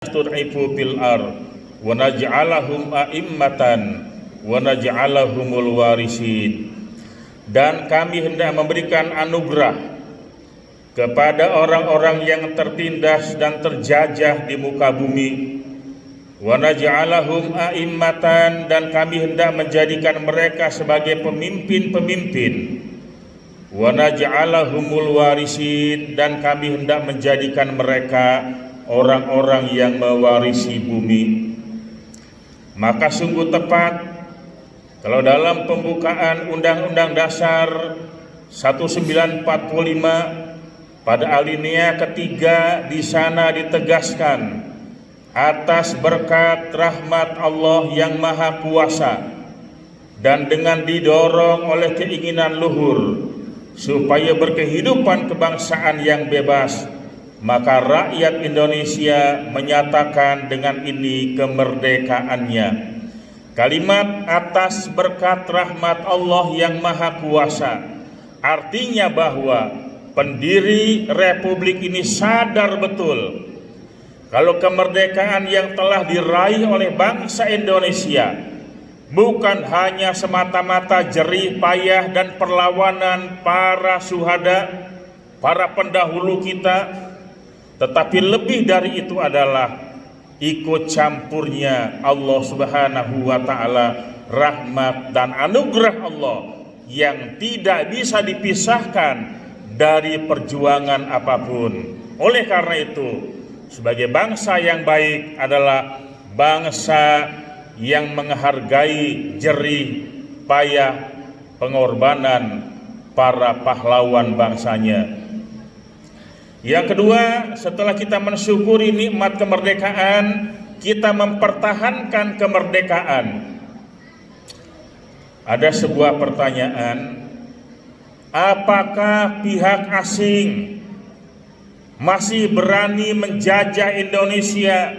tud'ifu fil ard wa naj'alahum a'immatan wa naj'alahumul warisin. Dan kami hendak memberikan anugerah kepada orang-orang yang tertindas dan terjajah di muka bumi. Wa naj'alahum a'immatan, dan kami hendak menjadikan mereka sebagai pemimpin-pemimpin. Wa naj'alahumul warisin, dan kami hendak menjadikan mereka orang-orang yang mewarisi bumi. Maka sungguh tepat kalau dalam pembukaan Undang-Undang Dasar 1945 pada alinea ketiga di sana ditegaskan, atas berkat rahmat Allah yang Maha Kuasa dan dengan didorong oleh keinginan luhur supaya berkehidupan kebangsaan yang bebas, maka rakyat Indonesia menyatakan dengan ini kemerdekaannya. Kalimat atas berkat rahmat Allah yang Maha Kuasa artinya bahwa pendiri republik ini sadar betul kalau kemerdekaan yang telah diraih oleh bangsa Indonesia bukan hanya semata-mata jerih payah dan perlawanan para syuhada, para pendahulu kita, tetapi lebih dari itu adalah ikut campurnya Allah Subhanahu wa Ta'ala, rahmat dan anugerah Allah yang tidak bisa dipisahkan dari perjuangan apapun. Oleh karena itu, sebagai bangsa yang baik adalah bangsa yang menghargai jerih payah pengorbanan para pahlawan bangsanya. Yang kedua, setelah kita mensyukuri nikmat kemerdekaan, kita mempertahankan kemerdekaan. Ada sebuah pertanyaan, apakah pihak asing masih berani menjajah Indonesia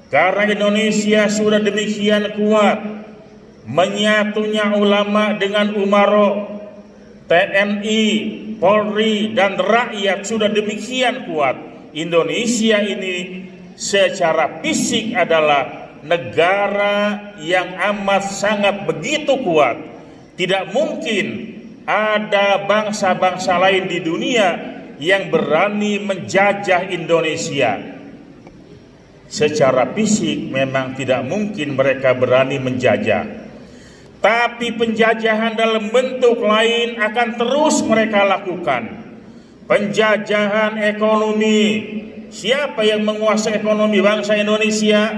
karena Indonesia sudah demikian kuat menyatunya ulama dengan umaro, TNI, Polri dan rakyat sudah demikian kuat. Indonesia ini secara fisik adalah negara yang amat sangat begitu kuat. Tidak mungkin ada bangsa-bangsa lain di dunia yang berani menjajah Indonesia. Secara fisik memang tidak mungkin mereka berani menjajah, tapi penjajahan dalam bentuk lain akan terus mereka lakukan. Penjajahan ekonomi, siapa yang menguasai ekonomi bangsa Indonesia?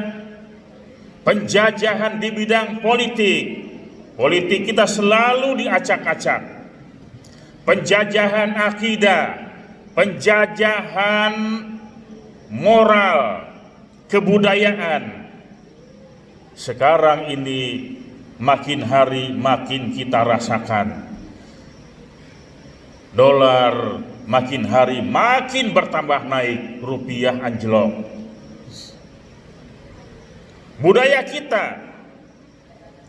Penjajahan di bidang politik, politik kita selalu diacak-acak. Penjajahan akidah, penjajahan moral, kebudayaan. Sekarang ini makin hari makin kita rasakan. Dolar makin hari makin bertambah naik, rupiah anjlok. Budaya kita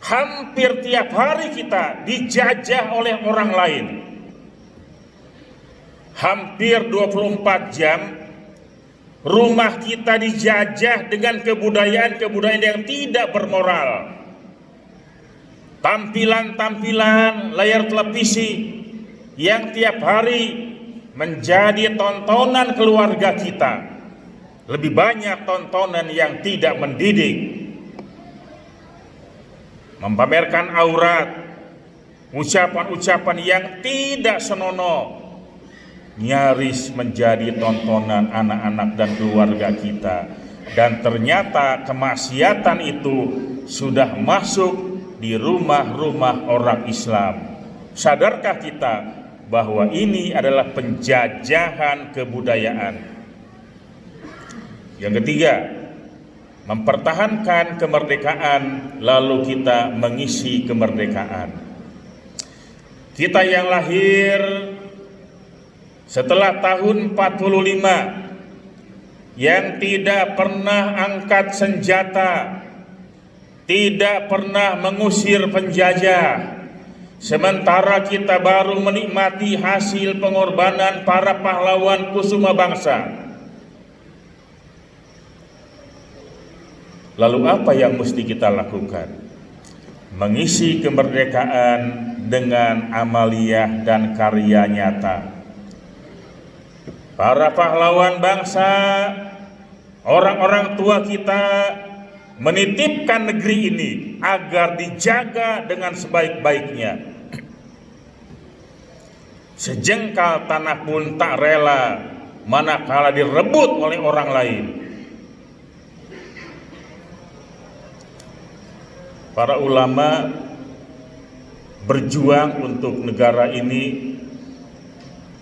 hampir tiap hari kita dijajah oleh orang lain. Hampir 24 jam rumah kita dijajah dengan kebudayaan-kebudayaan yang tidak bermoral. Tampilan-tampilan layar televisi yang tiap hari menjadi tontonan keluarga kita, lebih banyak tontonan yang tidak mendidik, memamerkan aurat, ucapan-ucapan yang tidak senonoh, nyaris menjadi tontonan anak-anak dan keluarga kita. Dan ternyata kemaksiatan itu sudah masuk di rumah-rumah orang Islam. Sadarkah kita bahwa ini adalah penjajahan kebudayaan? Yang ketiga, mempertahankan kemerdekaan lalu kita mengisi kemerdekaan. Kita yang lahir setelah tahun 45, yang tidak pernah angkat senjata, tidak pernah mengusir penjajah, sementara kita baru menikmati hasil pengorbanan para pahlawan kusuma bangsa. Lalu apa yang mesti kita lakukan? Mengisi kemerdekaan dengan amaliyah dan karya nyata. Para pahlawan bangsa, orang-orang tua kita menitipkan negeri ini agar dijaga dengan sebaik-baiknya. Sejengkal tanah pun tak rela manakala direbut oleh orang lain. Para ulama berjuang untuk negara ini,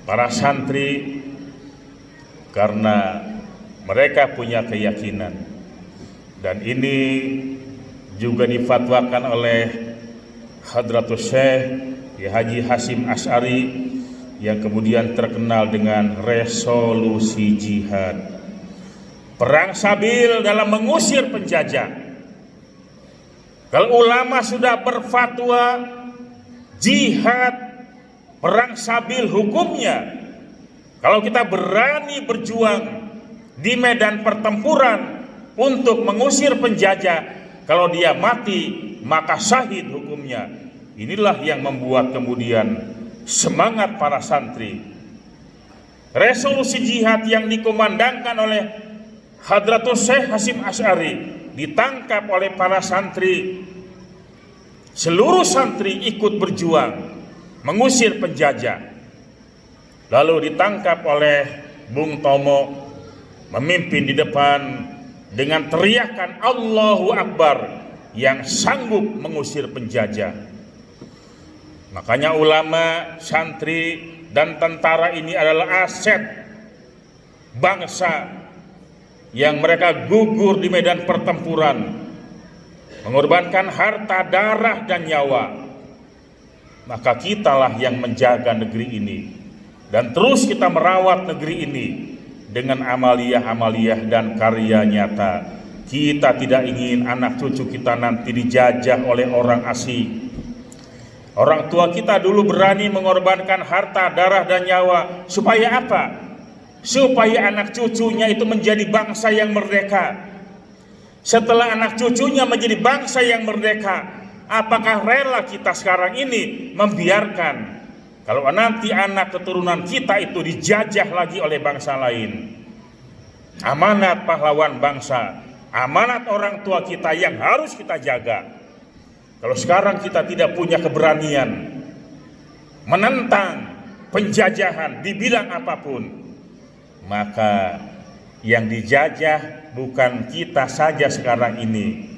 para santri, karena mereka punya keyakinan. Dan ini juga difatwakan oleh Hadratus Syekh Haji Hasyim Asy'ari yang kemudian terkenal dengan resolusi jihad. Perang sabil dalam mengusir penjajah. Kalau ulama sudah berfatwa jihad, perang sabil hukumnya, kalau kita berani berjuang di medan pertempuran untuk mengusir penjajah, kalau dia mati maka syahid hukumnya. Inilah yang membuat kemudian semangat para santri. Resolusi jihad yang dikumandangkan oleh Hadratus Syekh Hasyim Asy'ari ditangkap oleh para santri. Seluruh santri ikut berjuang mengusir penjajah. Lalu ditangkap oleh Bung Tomo, memimpin di depan dengan teriakan Allahu Akbar yang sanggup mengusir penjajah. Makanya ulama, santri, dan tentara ini adalah aset bangsa yang mereka gugur di medan pertempuran, mengorbankan harta, darah, dan nyawa. Maka kitalah yang menjaga negeri ini, dan terus kita merawat negeri ini dengan amaliyah-amaliyah dan karya nyata. Kita tidak ingin anak cucu kita nanti dijajah oleh orang asing. Orang tua kita dulu berani mengorbankan harta, darah, dan nyawa. Supaya apa? Supaya anak cucunya itu menjadi bangsa yang merdeka. Setelah anak cucunya menjadi bangsa yang merdeka, apakah rela kita sekarang ini membiarkan kalau nanti anak keturunan kita itu dijajah lagi oleh bangsa lain? Amanat pahlawan bangsa, amanat orang tua kita yang harus kita jaga. Kalau sekarang kita tidak punya keberanian menentang penjajahan di bidang apapun, maka yang dijajah bukan kita saja sekarang ini,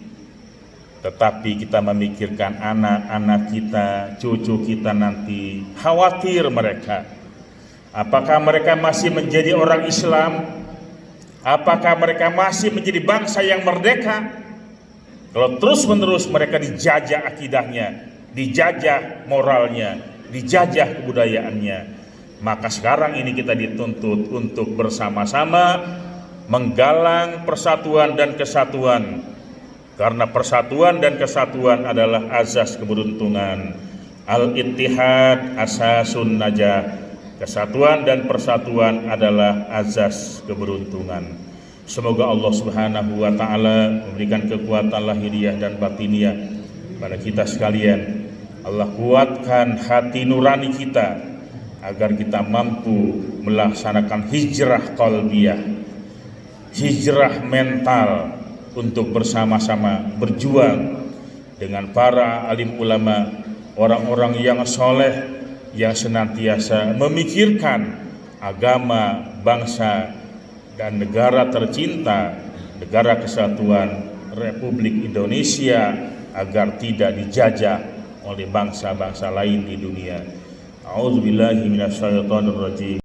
tetapi kita memikirkan anak-anak kita, cucu kita nanti. Khawatir mereka, apakah mereka masih menjadi orang Islam? Apakah mereka masih menjadi bangsa yang merdeka? Kalau terus-menerus mereka dijajah akidahnya, dijajah moralnya, dijajah kebudayaannya, maka sekarang ini kita dituntut untuk bersama-sama menggalang persatuan dan kesatuan. Karena persatuan dan kesatuan adalah azas keberuntungan. Al-ittihad asasun najah. Kesatuan dan persatuan adalah azas keberuntungan. Semoga Allah Subhanahu wa ta'ala memberikan kekuatan lahiriah dan batiniah pada kita sekalian. Allah kuatkan hati nurani kita agar kita mampu melaksanakan hijrah qalbiyah, hijrah mental, untuk bersama-sama berjuang dengan para alim ulama, orang-orang yang soleh, yang senantiasa memikirkan agama, bangsa, dan negara tercinta, negara kesatuan Republik Indonesia, agar tidak dijajah oleh bangsa-bangsa lain di dunia. A'udzubillahi minasyaitonir rajim.